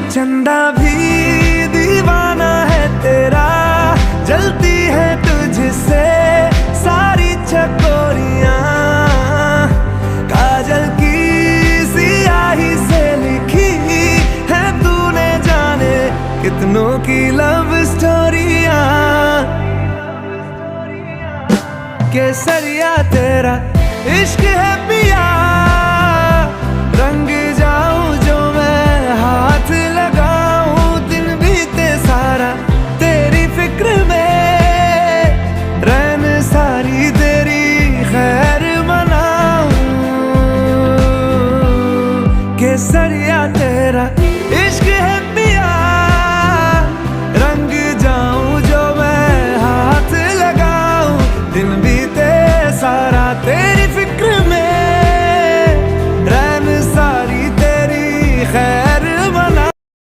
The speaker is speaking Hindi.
चंदा भी दीवाना है तेरा, जलती है तुझसे सारी चकोरियां। काजल की सियाही से लिखी है तूने जाने कितनों की लव स्टोरियां। केसरिया तेरा इश्क है पिया,